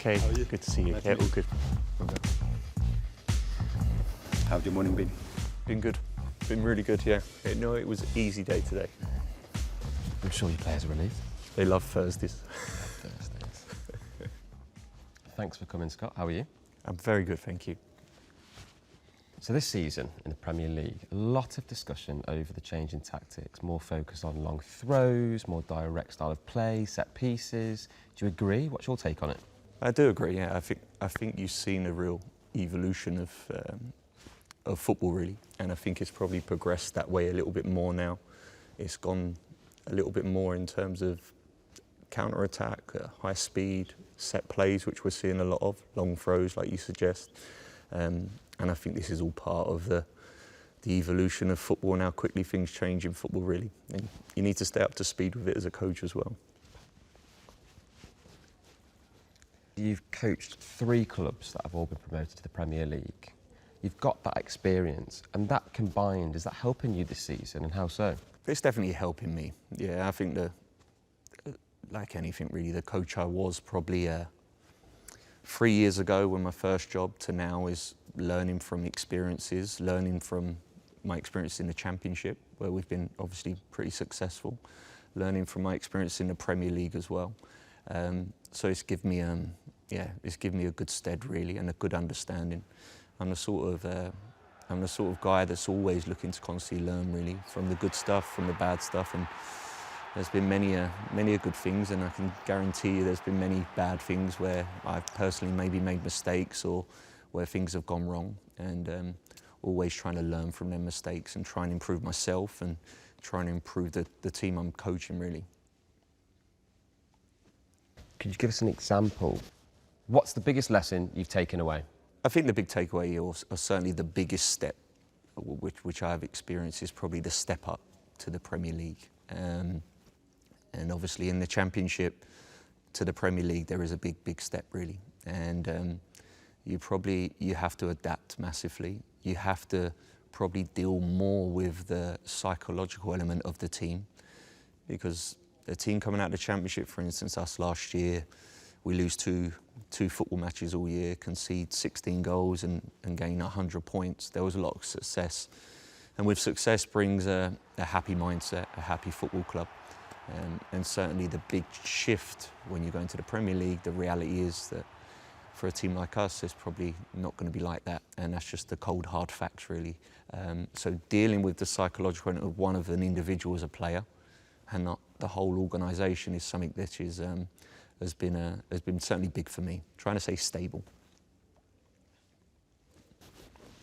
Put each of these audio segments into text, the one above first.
okay. How are you? Good to see you. Nice Yeah, to all meet good. How's your morning been? Been good. Been really good, yeah. No, it was an easy day today. I'm sure your players are relieved. They love Thursdays. Thursdays. Thanks for coming, Scott. How are you? I'm very good, thank you. So this season in the Premier League, a lot of discussion over the change in tactics, more focus on long throws, more direct style of play, set pieces. Do you agree? What's your take on it? I do agree, yeah. I think you've seen a real evolution of football, really. And I think it's probably progressed that way a little bit more now. It's gone a little bit more in terms of counter-attack, high speed, set plays, which we're seeing a lot of, long throws, like you suggest. And I think this is all part of the evolution of football and how quickly things change in football, really. And you need to stay up to speed with it as a coach as well. You've coached 3 clubs that have all been promoted to the Premier League. You've got that experience, and that combined, is that helping you this season, and how so? It's definitely helping me. Yeah, I think like anything really, the coach I was probably 3 years ago when my first job to now is learning from experiences, learning from my experience in the Championship, where we've been obviously pretty successful, learning from my experience in the Premier League as well. So it's given me, it's given me a good stead really and a good understanding. I'm the sort of guy that's always looking to constantly learn really from the good stuff, from the bad stuff, and there's been many a good things, and I can guarantee you there's been many bad things where I've personally maybe made mistakes or where things have gone wrong, and always trying to learn from them mistakes and try and improve myself and trying to improve the team I'm coaching really. Could you give us an example? What's the biggest lesson you've taken away? I think the big takeaway, or certainly the biggest step, which I've experienced, is probably the step up to the Premier League. And obviously in the Championship to the Premier League, there is a big step really. And you have to adapt massively. You have to probably deal more with the psychological element of the team, because the team coming out of the Championship, for instance, us last year, we lose two football matches all year, concede 16 goals and gain 100 points. There was a lot of success. And with success brings a happy mindset, a happy football club. And certainly the big shift when you go into the Premier League, the reality is that for a team like us, it's probably not going to be like that. And that's just the cold, hard facts, really. So dealing with the psychological element of one of an individual as a player and not the whole organisation is something that has been certainly big for me. Trying to stay stable.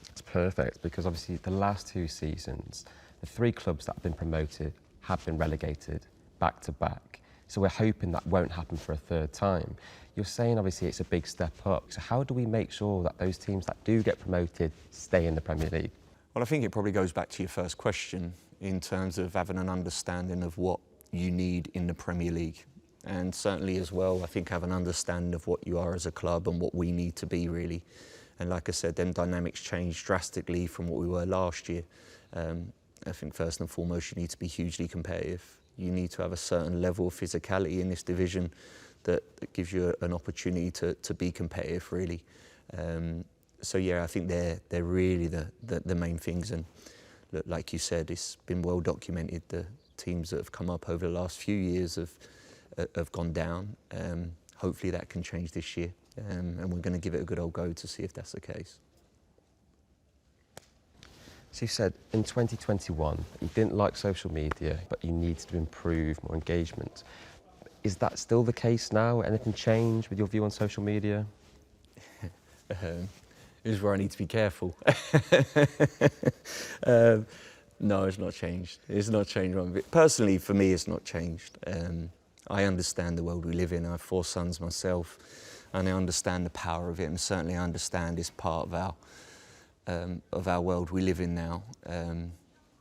It's perfect, because obviously the last 2 seasons, the 3 clubs that have been promoted have been relegated back to back. So we're hoping that won't happen for a 3rd time. You're saying obviously it's a big step up. So how do we make sure that those teams that do get promoted stay in the Premier League? Well, I think it probably goes back to your first question in terms of having an understanding of what you need in the Premier League. And certainly as well, I think have an understanding of what you are as a club and what we need to be really. And like I said, then dynamics change drastically from what we were last year. I think first and foremost, you need to be hugely competitive. You need to have a certain level of physicality in this division that gives you an opportunity to be competitive really. So yeah, I think they're really the main things. And look, like you said, it's been well documented. The teams that have come up over the last few years have gone down. Hopefully that can change this year, and we're going to give it a good old go to see if that's the case. So you said in 2021 you didn't like social media, but you needed to improve more engagement. Is that still the case now? Anything changed with your view on social media? This is where I need to be careful. No, it's not changed. It's not changed one bit. Personally, for me, it's not changed. I understand the world we live in. I have 4 sons myself, and I understand the power of it, and certainly I understand it's part of our world we live in now.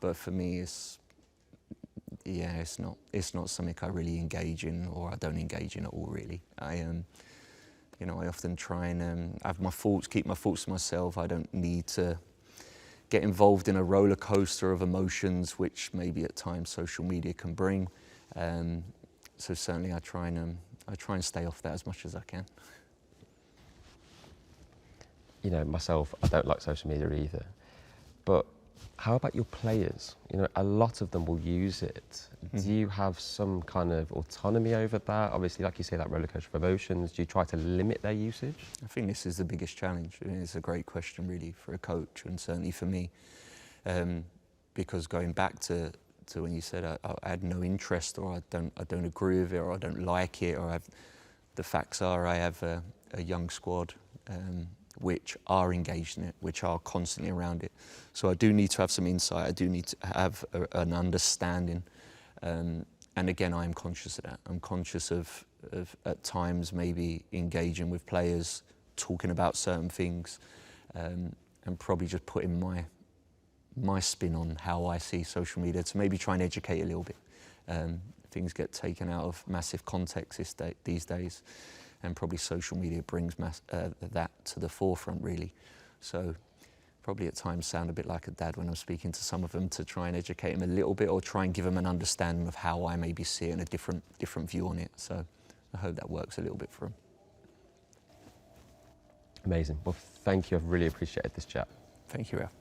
But for me, it's not something I really engage in, or I don't engage in at all really. I often try and have my thoughts, keep my thoughts to myself. I don't need to get involved in a roller coaster of emotions, which maybe at times social media can bring. So certainly I try and stay off that as much as I can. you know, myself, I don't like social media either. But how about your players? You know, a lot of them will use it. Do you have some kind of autonomy over that? Obviously, like you say, that rollercoaster of emotions. Do you try to limit their usage? I think this is the biggest challenge. I mean, it's a great question, really, for a coach, and certainly for me, because going back to when you said I had no interest, or I don't agree with it, or I don't like it, or the facts are I have a young squad which are engaged in it, which are constantly around it. So I do need to have some insight. I do need to have an understanding. And again, I am conscious of that. I'm conscious of at times maybe engaging with players, talking about certain things, and probably just putting my spin on how I see social media to maybe try and educate a little bit. Things get taken out of massive context these days, and probably social media brings that to the forefront, really. So probably at times sound a bit like a dad when I'm speaking to some of them, to try and educate them a little bit, or try and give them an understanding of how I maybe see it and a different view on it. So I hope that works a little bit for them. Amazing. Well, thank you. I've really appreciated this chat. Thank you, Ralph.